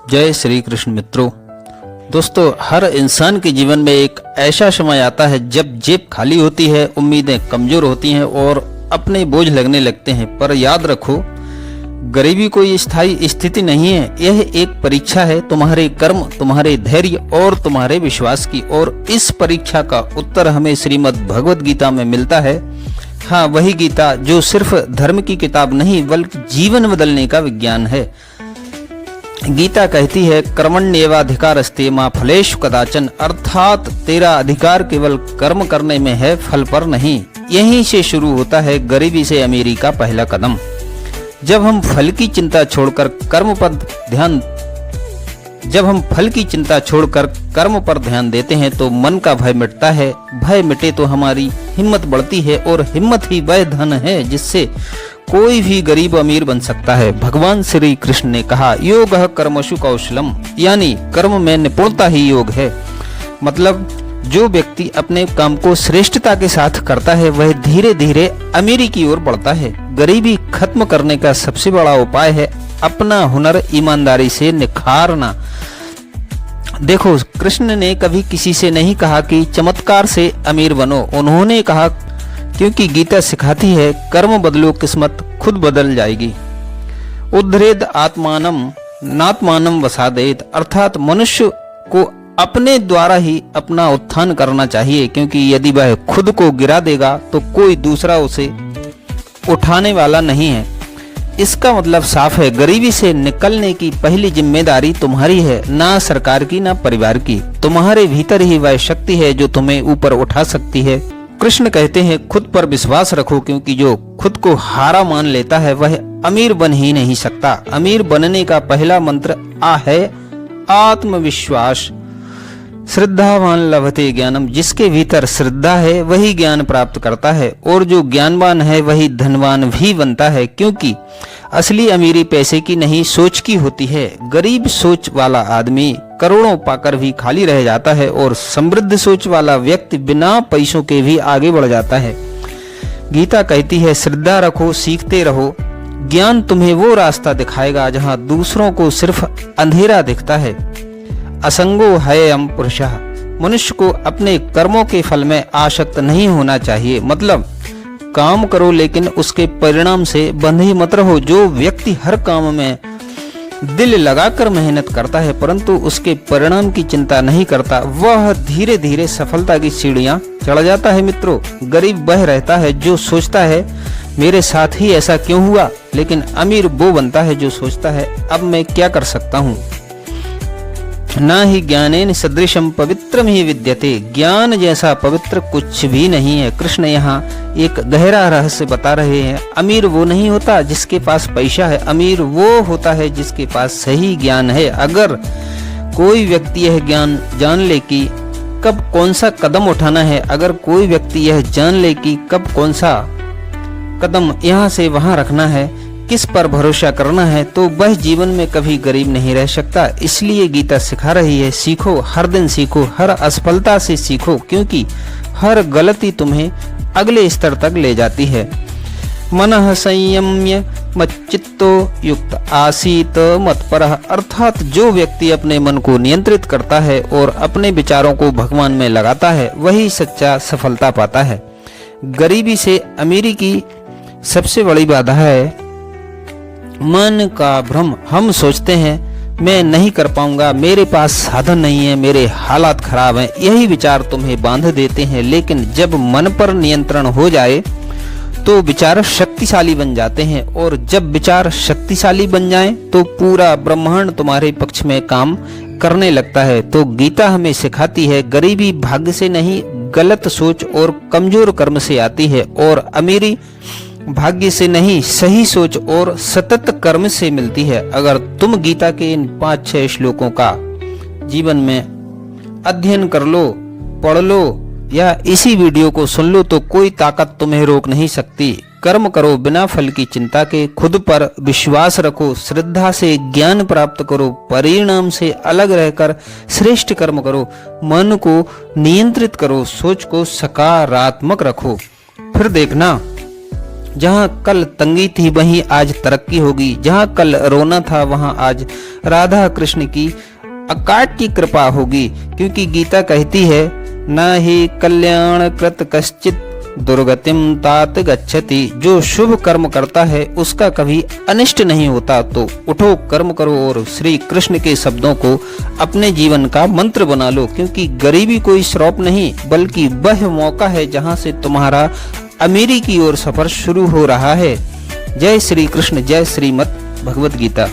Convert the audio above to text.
जय श्री कृष्ण मित्रों। दोस्तों, हर इंसान के जीवन में एक ऐसा समय आता है जब जेब खाली होती है, उम्मीदें कमजोर होती हैं और अपने बोझ लगने लगते हैं। पर याद रखो, गरीबी कोई स्थायी स्थिति नहीं है। यह एक परीक्षा है तुम्हारे कर्म, तुम्हारे धैर्य और तुम्हारे विश्वास की। और इस परीक्षा का उत्तर हमें श्रीमद् भगवद गीता में मिलता है। हाँ, वही गीता जो सिर्फ धर्म की किताब नहीं बल्कि जीवन बदलने का विज्ञान है। गीता कहती है, कर्मण्येवाधिकारस्ते मा फलेषु कदाचन, अर्थात तेरा अधिकार केवल कर्म करने में है, फल पर नहीं। यहीं से शुरू होता है गरीबी से अमीरी का पहला कदम। जब हम फल की चिंता छोड़कर कर्म पर ध्यान देते हैं तो मन का भय मिटता है। भय मिटे तो हमारी हिम्मत बढ़ती है और हिम्मत ही वह धन है जिससे कोई भी गरीब अमीर बन सकता है। भगवान श्री कृष्ण ने कहा, योगः कर्मसु कौशलम, यानी कर्म में निपुणता ही योग है। मतलब जो व्यक्ति अपने काम को श्रेष्ठता के साथ करता है वह धीरे धीरे अमीरी की ओर बढ़ता है। गरीबी खत्म करने का सबसे बड़ा उपाय है अपना हुनर ईमानदारी से निखारना। देखो, कृष्ण ने कभी किसी से नहीं कहा कि चमत्कार से अमीर बनो। उन्होंने कहा, क्योंकि गीता सिखाती है, कर्म बदलो किस्मत खुद बदल जाएगी। उद्धरेद आत्मानम नात्मानम वसादेत, अर्थात मनुष्य को अपने द्वारा ही अपना उत्थान करना चाहिए, क्योंकि यदि वह खुद को गिरा देगा तो कोई दूसरा उसे उठाने वाला नहीं है। इसका मतलब साफ है, गरीबी से निकलने की पहली जिम्मेदारी तुम्हारी है, ना सरकार की ना परिवार की। तुम्हारे भीतर ही वह शक्ति है जो तुम्हें ऊपर उठा सकती है। कृष्ण कहते हैं, खुद पर विश्वास रखो, क्योंकि जो खुद को हारा मान लेता है वह अमीर बन ही नहीं सकता। अमीर बनने का पहला मंत्र है आत्मविश्वास। श्रद्धावान लभते ज्ञानम, जिसके भीतर श्रद्धा है वही ज्ञान प्राप्त करता है, और जो ज्ञानवान है वही धनवान भी बनता है। क्योंकि असली अमीरी पैसे की नहीं, सोच की होती है। गरीब सोच वाला आदमी करोड़ों पाकर भी खाली रह जाता है और समृद्ध सोच वाला व्यक्ति बिना पैसों के भी आगे बढ़ जाता है। गीता कहती है, श्रद्धा रखो, सीखते रहो। ज्ञान तुम्हें वो रास्ता दिखाएगा जहां दूसरों को सिर्फ अंधेरा दिखता है। असंगो हयम पुरुषः, मनुष्य को अपने कर्मों के फल में आसक्त नहीं होना चाहिए। मतलब काम करो लेकिन उसके परिणाम से बंधे मत रहो। जो व्यक्ति हर काम में दिल लगाकर मेहनत करता है परंतु उसके परिणाम की चिंता नहीं करता, वह धीरे धीरे सफलता की सीढ़ियां चढ़ जाता है। मित्रों, गरीब वह रहता है जो सोचता है मेरे साथ ही ऐसा क्यों हुआ, लेकिन अमीर वो बनता है जो सोचता है अब मैं क्या कर सकता हूँ। ना ही ज्ञानेन सदृशम पवित्रम ही विद्यते, ज्ञान जैसा पवित्र कुछ भी नहीं है। कृष्ण यहाँ एक गहरा रहस्य बता रहे हैं। अमीर वो नहीं होता जिसके पास पैसा है, अमीर वो होता है जिसके पास सही ज्ञान है। अगर कोई व्यक्ति यह ज्ञान जान ले कि कब कौन सा कदम उठाना है, अगर कोई व्यक्ति यह जान ले कि कब कौन सा कदम यहाँ से वहाँ रखना है, किस पर भरोसा करना है, तो वह जीवन में कभी गरीब नहीं रह सकता। इसलिए गीता सिखा रही है, सीखो, हर दिन सीखो, हर असफलता से सीखो, क्योंकि हर गलती तुम्हें अगले स्तर तक ले जाती है। मनः संयम्य मच्चित्तो युक्त आसीत मत्परः, अर्थात जो व्यक्ति अपने मन को नियंत्रित करता है और अपने विचारों को भगवान में लगाता है वही सच्चा सफलता पाता है। गरीबी से अमीरी की सबसे बड़ी बाधा है मन का भ्रम। हम सोचते हैं मैं नहीं कर पाऊंगा, मेरे पास साधन नहीं है, मेरे हालात खराब हैं। यही विचार तुम्हें बांध देते हैं। लेकिन जब मन पर नियंत्रण हो जाए तो विचार शक्तिशाली बन जाते हैं, और जब विचार शक्तिशाली बन जाए तो पूरा ब्रह्मांड तुम्हारे पक्ष में काम करने लगता है। तो गीता हमें सिखाती है, गरीबी भाग्य से नहीं, गलत सोच और कमजोर कर्म से आती है, और अमीरी भाग्य से नहीं, सही सोच और सतत कर्म से मिलती है। अगर तुम गीता के इन 5-6 श्लोकों का जीवन में अध्ययन कर लो, पढ़ लो या इसी वीडियो को सुन लो तो कोई ताकत तुम्हें रोक नहीं सकती। कर्म करो बिना फल की चिंता के, खुद पर विश्वास रखो, श्रद्धा से ज्ञान प्राप्त करो, परिणाम से अलग रहकर श्रेष्ठ कर्म करो, मन को नियंत्रित करो, सोच को सकारात्मक रखो। फिर देखना जहाँ कल तंगी थी वहीं आज तरक्की होगी, जहाँ कल रोना था वहाँ आज राधा कृष्ण की अकाट की कृपा होगी। क्योंकि गीता कहती है न ही कल्याण कृत कश्चित दुर्गतिम तात गच्छति, जो शुभ कर्म करता है उसका कभी अनिष्ट नहीं होता। तो उठो, कर्म करो और श्री कृष्ण के शब्दों को अपने जीवन का मंत्र बना लो, क्योंकि गरीबी कोई श्राप नहीं बल्कि वह मौका है जहां से तुम्हारा अमीरी की ओर सफर शुरू हो रहा है। जय श्री कृष्ण, जय श्रीमद् भगवत गीता।